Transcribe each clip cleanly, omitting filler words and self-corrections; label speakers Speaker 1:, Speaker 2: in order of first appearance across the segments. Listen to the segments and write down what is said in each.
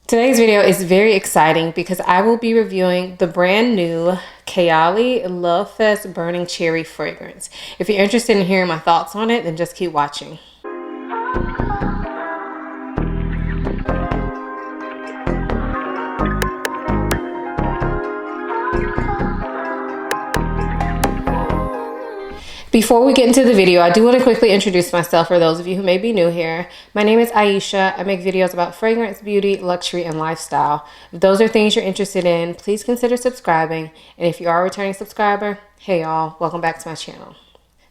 Speaker 1: Today's video is very exciting because I will be reviewing the brand new Kayali Lovefest Burning Cherry fragrance. If you're interested in hearing my thoughts on it, then just keep watching. Before we get into the video, I do want to quickly introduce myself for those of you who may be new here. My name is Ayesha. I make videos about fragrance, beauty, luxury, and lifestyle. If those are things you're interested in, please consider subscribing. And if you are a returning subscriber, hey y'all, welcome back to my channel.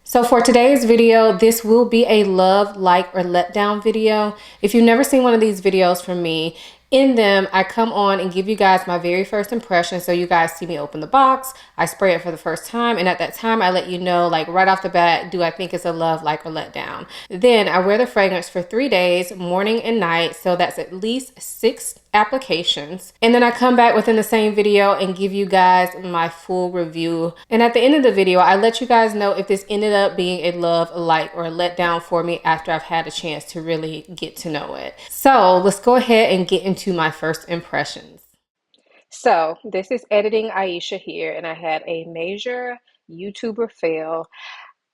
Speaker 1: So for today's video, this will be a love, like, or let down video. If you've never seen one of these videos from me, in them, I come on and give you guys my very first impression. So you guys see me open the box, I spray it for the first time, and at that time I let you know, like right off the bat, do I think it's a love, like, or let down. Then I wear the fragrance for 3 days, morning and night, so that's at least 6 applications. And then I come back within the same video and give you guys my full review. And at the end of the video, I let you guys know if this ended up being a love, a like, or a let down for me after I've had a chance to really get to know it. So let's go ahead and get into my first impressions. So this is editing Ayesha here, and I had a major YouTuber fail.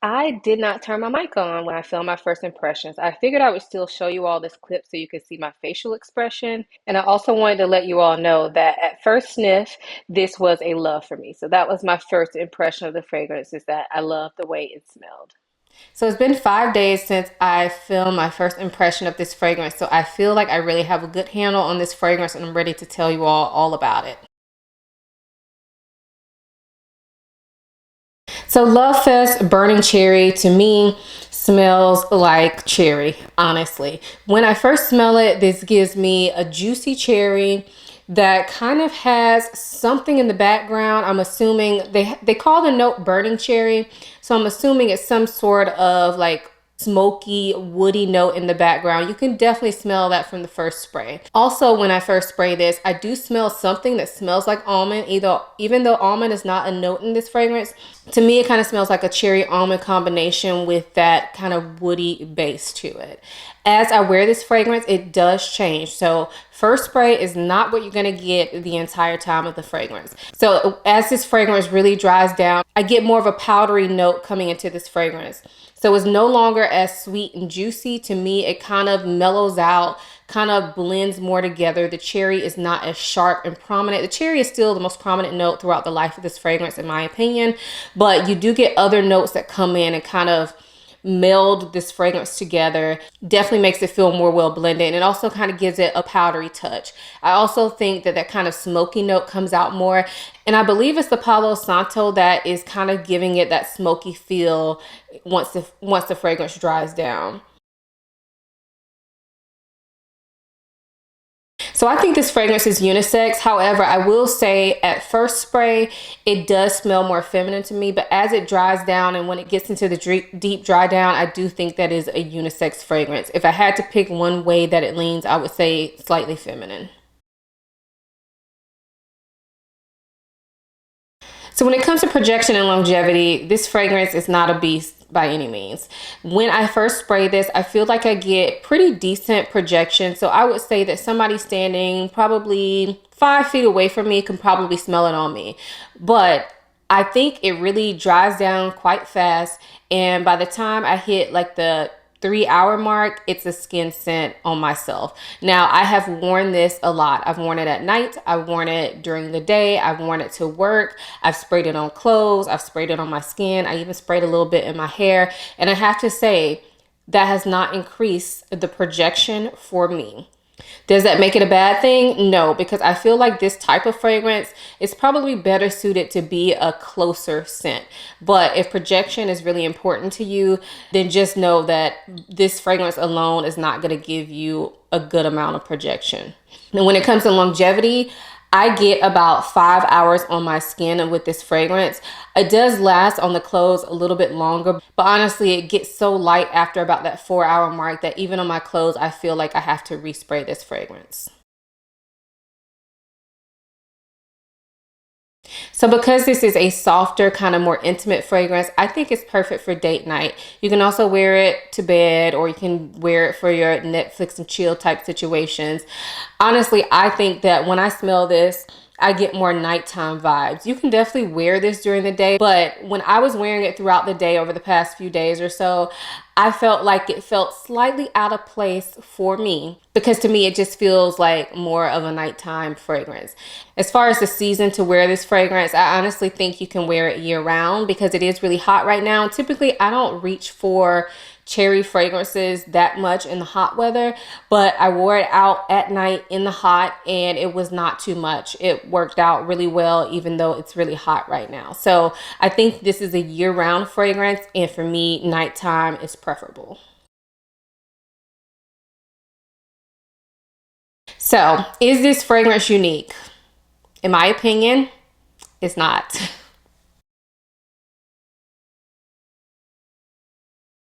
Speaker 1: I did not turn my mic on when I filmed my first impressions. I figured I would still show you all this clip so you could see my facial expression. And I also wanted to let you all know that at first sniff, this was a love for me. So that was my first impression of the fragrance, is that I love the way it smelled. So it's been 5 days since I filmed my first impression of this fragrance. So I feel like I really have a good handle on this fragrance, and I'm ready to tell you all about it. So Lovefest Burning Cherry to me smells like cherry, honestly. When I first smell it, this gives me a juicy cherry that kind of has something in the background. I'm assuming they call the note burning cherry, so I'm assuming it's some sort of like smoky, woody note in the background. You can definitely smell that from the first spray. Also, when I first spray this, I do smell something that smells like almond, even though almond is not a note in this fragrance. To me, it kind of smells like a cherry almond combination with that kind of woody base to it. As I wear this fragrance, it does change. So first spray is not what you're going to get the entire time of the fragrance. So as this fragrance really dries down, I get more of a powdery note coming into this fragrance. So it's no longer as sweet and juicy. To me, it kind of mellows out, kind of blends more together. The cherry is not as sharp and prominent. The cherry is still the most prominent note throughout the life of this fragrance, in my opinion, but you do get other notes that come in and kind of meld this fragrance together. Definitely makes it feel more well blended, and it also kind of gives it a powdery touch. I also think that that kind of smoky note comes out more, and I believe it's the Palo Santo that is kind of giving it that smoky feel once the fragrance dries down. So I think this fragrance is unisex. However, I will say at first spray, it does smell more feminine to me, but as it dries down and when it gets into the deep dry down, I do think that is a unisex fragrance. If I had to pick one way that it leans, I would say slightly feminine. So when it comes to projection and longevity, this fragrance is not a beast by any means. When I first spray this, I feel like I get pretty decent projection. So I would say that somebody standing probably 5 feet away from me can probably smell it on me. But I think it really dries down quite fast. And by the time I hit like the 3-hour mark, it's a skin scent on myself. Now, I have worn this a lot. I've worn it at night. I've worn it during the day. I've worn it to work. I've sprayed it on clothes. I've sprayed it on my skin. I even sprayed a little bit in my hair. And I have to say, that has not increased the projection for me. Does that make it a bad thing? No, because I feel like this type of fragrance is probably better suited to be a closer scent. But if projection is really important to you, then just know that this fragrance alone is not going to give you a good amount of projection. And when it comes to longevity, I get about 5 hours on my skin with this fragrance. It does last on the clothes a little bit longer, but honestly, it gets so light after about that 4-hour mark that even on my clothes, I feel like I have to respray this fragrance. So because this is a softer, kind of more intimate fragrance, I think it's perfect for date night. You can also wear it to bed, or you can wear it for your Netflix and chill type situations. Honestly, I think that when I smell this, I get more nighttime vibes. You can definitely wear this during the day, but when I was wearing it throughout the day over the past few days or so, I felt like it felt slightly out of place for me, because to me, it just feels like more of a nighttime fragrance. As far as the season to wear this fragrance, I honestly think you can wear it year round because it is really hot right now. Typically, I don't reach for cherry fragrances that much in the hot weather, but I wore it out at night in the hot and it was not too much. It worked out really well, even though it's really hot right now. So I think this is a year-round fragrance, and for me, nighttime is preferable. So is this fragrance unique? In my opinion, it's not.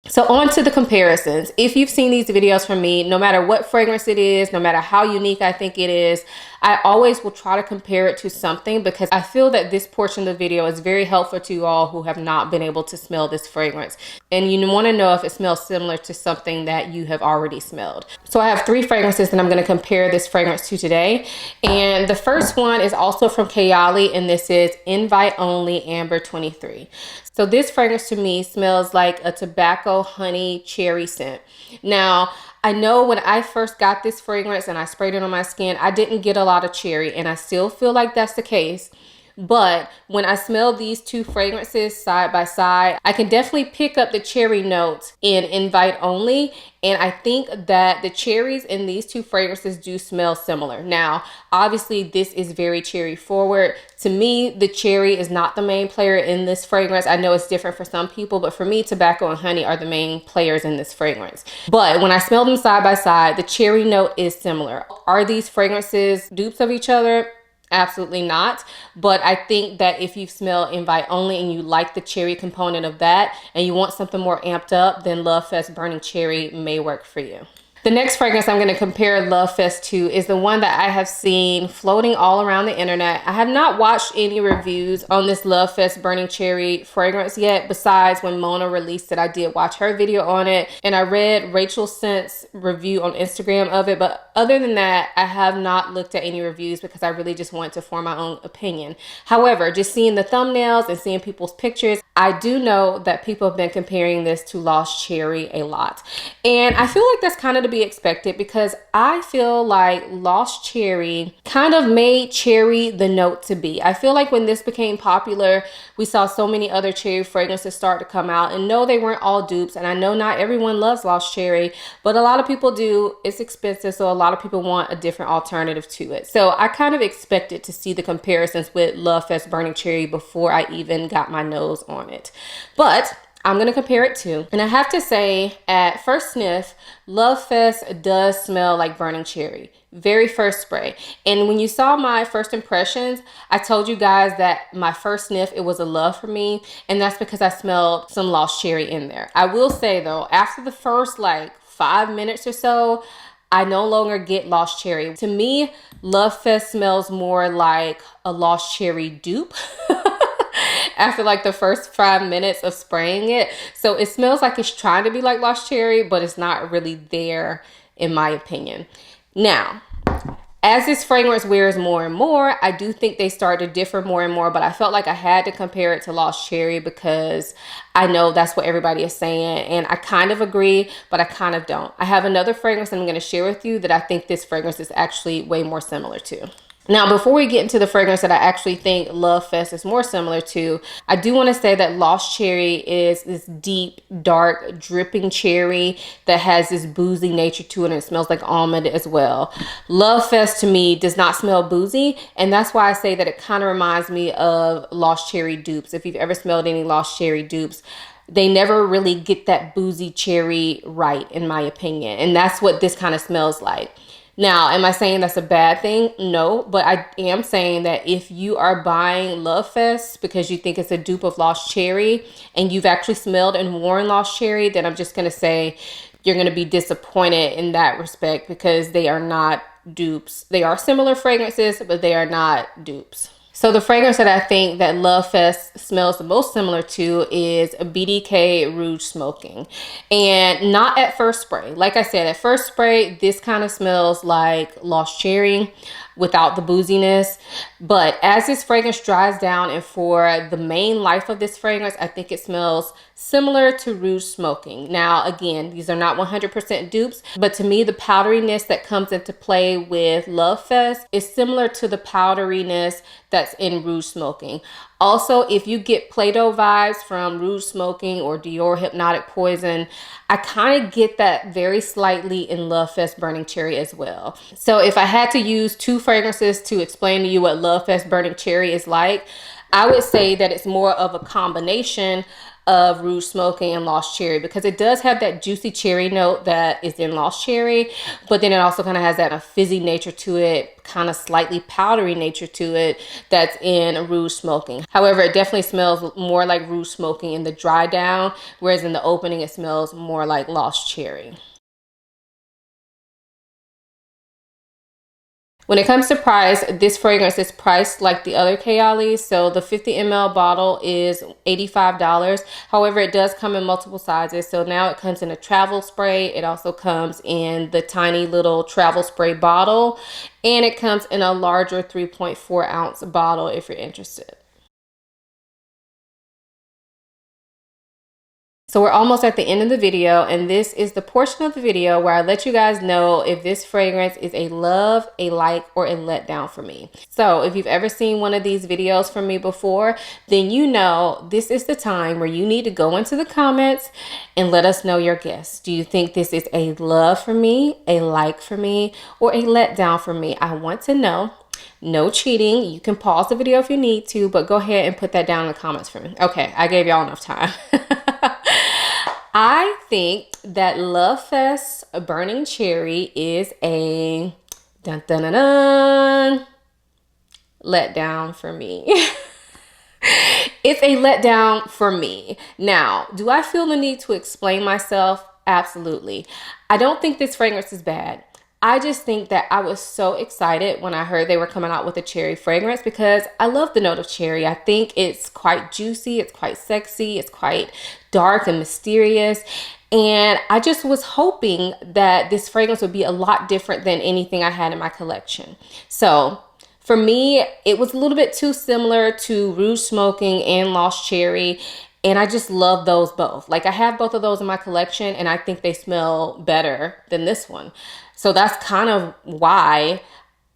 Speaker 1: So on to the comparisons. If you've seen these videos from me, no matter what fragrance it is, no matter how unique I think it is, I always will try to compare it to something, because I feel that this portion of the video is very helpful to you all who have not been able to smell this fragrance. And you want to know if it smells similar to something that you have already smelled. So I have 3 fragrances that I'm going to compare this fragrance to today. And the first one is also from Kayali, and this is Invite Only Amber 23. So this fragrance to me smells like a tobacco honey cherry scent. Now, I know when I first got this fragrance and I sprayed it on my skin, I didn't get a lot of cherry, and I still feel like that's the case. But when I smell these 2 fragrances side by side, I can definitely pick up the cherry notes in Invite Only. And I think that the cherries in these 2 fragrances do smell similar. Now, obviously, this is very cherry forward. To me, the cherry is not the main player in this fragrance. I know it's different for some people, but for me, tobacco and honey are the main players in this fragrance. But when I smell them side by side, the cherry note is similar. Are these fragrances dupes of each other? Absolutely not. But I think that if you smell Invite Only and you like the cherry component of that and you want something more amped up, then Lovefest Burning Cherry may work for you. The next fragrance I'm going to compare Lovefest to is the one that I have seen floating all around the internet. I have not watched any reviews on this Lovefest Burning Cherry fragrance yet. Besides, when Mona released it, I did watch her video on it, and I read Rachel Scent's review on Instagram of it. But other than that, I have not looked at any reviews because I really just want to form my own opinion. However, just seeing the thumbnails and seeing people's pictures, I do know that people have been comparing this to Lost Cherry a lot. And I feel like that's kind of to be expected, because I feel like Lost Cherry kind of made cherry the note to be. I feel like when this became popular, we saw so many other cherry fragrances start to come out, and no, they weren't all dupes, and I know not everyone loves Lost Cherry, but a lot of people do. It's expensive, so a lot of people want a different alternative to it. So I kind of expected to see the comparisons with Lovefest Burning Cherry before I even got my nose on it. But I'm going to compare it to, and I have to say, at first sniff, Lovefest does smell like burning cherry. Very first spray. And when you saw my first impressions, I told you guys that my first sniff, it was a love for me. And that's because I smelled some Lost Cherry in there. I will say though, after the first like 5 minutes or so, I no longer get Lost Cherry. To me, Lovefest smells more like a Lost Cherry dupe. After like the first 5 minutes of spraying it. So it smells like it's trying to be like Lost Cherry, but it's not really there in my opinion. Now, as this fragrance wears more and more, I do think they start to differ more and more, but I felt like I had to compare it to Lost Cherry because I know that's what everybody is saying, and I kind of agree, but I kind of don't. I have another fragrance that I'm going to share with you that I think this fragrance is actually way more similar to. Now, before we get into the fragrance that I actually think Lovefest is more similar to, I do want to say that Lost Cherry is this deep, dark, dripping cherry that has this boozy nature to it, and it smells like almond as well. Lovefest to me does not smell boozy, and that's why I say that it kind of reminds me of Lost Cherry dupes. If you've ever smelled any Lost Cherry dupes, they never really get that boozy cherry right, in my opinion, and that's what this kind of smells like. Now, am I saying that's a bad thing? No, but I am saying that if you are buying Lovefest because you think it's a dupe of Lost Cherry and you've actually smelled and worn Lost Cherry, then I'm just going to say you're going to be disappointed in that respect because they are not dupes. They are similar fragrances, but they are not dupes. So the fragrance that I think that Lovefest smells the most similar to is a BDK Rouge Smoking. And not at first spray. Like I said, at first spray, this kind of smells like Lost Cherry without the booziness. But as this fragrance dries down and for the main life of this fragrance, I think it smells similar to Rouge Smoking. Now, again, these are not 100% dupes, but to me, the powderiness that comes into play with Lovefest is similar to the powderiness that's in Rouge Smoking. Also, if you get Play-Doh vibes from Rouge Smoking or Dior Hypnotic Poison, I kind of get that very slightly in Lovefest Burning Cherry as well. So if I had to use two fragrances to explain to you what Lovefest Burning Cherry is like, I would say that it's more of a combination of Rouge Smoking and Lost Cherry, because it does have that juicy cherry note that is in Lost Cherry, but then it also kind of has that fizzy nature to it, kind of slightly powdery nature to it that's in Rouge Smoking. However, it definitely smells more like Rouge Smoking in the dry down, whereas in the opening it smells more like Lost Cherry. When it comes to price, this fragrance is priced like the other Kayali. So the 50 ml bottle is $85. However, it does come in multiple sizes. So now it comes in a travel spray. It also comes in the tiny little travel spray bottle. And it comes in a larger 3.4 ounce bottle if you're interested. So we're almost at the end of the video, and this is the portion of the video where I let you guys know if this fragrance is a love, a like, or a letdown for me. So if you've ever seen one of these videos from me before, then you know this is the time where you need to go into the comments and let us know your guess. Do you think this is a love for me, a like for me, or a letdown for me? I want to know. No cheating. You can pause the video if you need to, but go ahead and put that down in the comments for me. Okay, I gave y'all enough time. I think that Lovefest Burning Cherry is a dun, dun, dun, dun, letdown for me. It's a letdown for me. Now, do I feel the need to explain myself? Absolutely. I don't think this fragrance is bad. I just think that I was so excited when I heard they were coming out with a cherry fragrance because I love the note of cherry. I think it's quite juicy, it's quite sexy, it's quite dark and mysterious. And I just was hoping that this fragrance would be a lot different than anything I had in my collection. So for me, it was a little bit too similar to Rouge Smoking and Lost Cherry. And I just love those both. Like I have both of those in my collection and I think they smell better than this one. So that's kind of why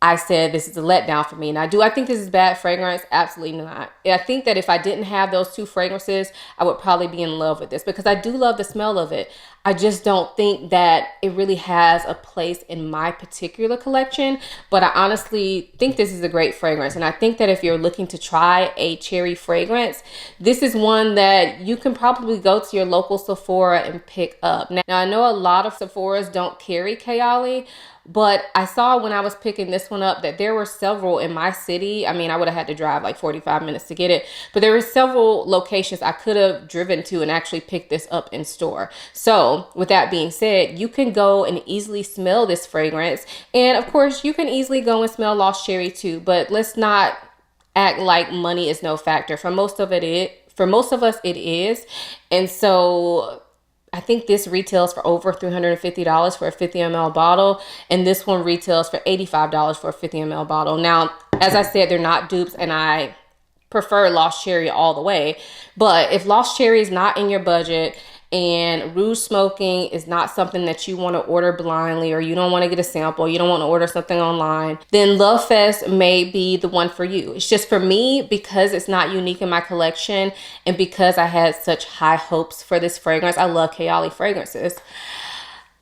Speaker 1: I said this is a letdown for me. Now, do I think this is bad fragrance? Absolutely not. I think that if I didn't have those two fragrances, I would probably be in love with this because I do love the smell of it. I just don't think that it really has a place in my particular collection, but I honestly think this is a great fragrance. And I think that if you're looking to try a cherry fragrance, this is one that you can probably go to your local Sephora and pick up. Now I know a lot of Sephoras don't carry Kayali, but I saw when I was picking this one up that there were several in my city. I mean, I would have had to drive like 45 minutes to get it, but there were several locations I could have driven to and actually picked this up in store. So with that being said, you can go and easily smell this fragrance. And of course, you can easily go and smell Lost Cherry too, but let's not act like money is no factor. For most of us, it is. And so I think this retails for over $350 for a 50 ml bottle. And this one retails for $85 for a 50 ml bottle. Now, as I said, they're not dupes and I prefer Lost Cherry all the way. But if Lost Cherry is not in your budget and Rouge Smoking is not something that you want to order blindly, or you don't want to get a sample, you don't want to order something online, then Lovefest may be the one for you. It's just for me, because it's not unique in my collection and because I had such high hopes for this fragrance. I love Kayali fragrances.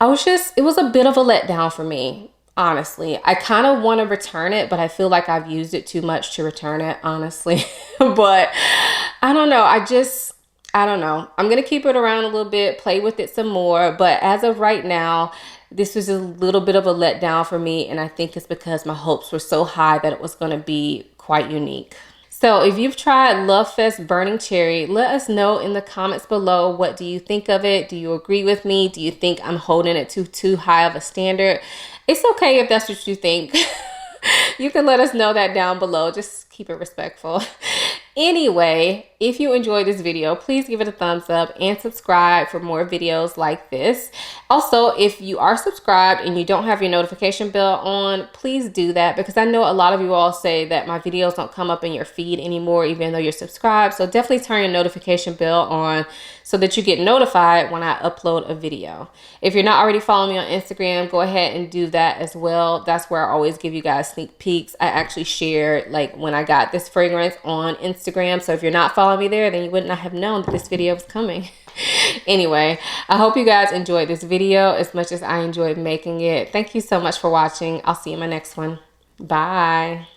Speaker 1: It was a bit of a letdown for me, honestly. I kind of want to return it, but I feel like I've used it too much to return it, honestly. But I don't know. I don't know. I'm going to keep it around a little bit, play with it some more. But as of right now, this was a little bit of a letdown for me. And I think it's because my hopes were so high that it was going to be quite unique. So if you've tried Lovefest Burning Cherry, let us know in the comments below. What do you think of it? Do you agree with me? Do you think I'm holding it to too high of a standard? It's okay if that's what you think. You can let us know that down below. Just keep it respectful. Anyway, if you enjoyed this video, please give it a thumbs up and subscribe for more videos like this. Also, if you are subscribed and you don't have your notification bell on, please do that, because I know a lot of you all say that my videos don't come up in your feed anymore even though you're subscribed. So definitely turn your notification bell on so that you get notified when I upload a video. If you're not already following me on Instagram, go ahead and do that as well. That's where I always give you guys sneak peeks. I actually shared like when I got this fragrance on Instagram. So if you're not following me there, then you would not have known that this video was coming. Anyway, I hope you guys enjoyed this video as much as I enjoyed making it. Thank you so much for watching. I'll see you in my next one. Bye.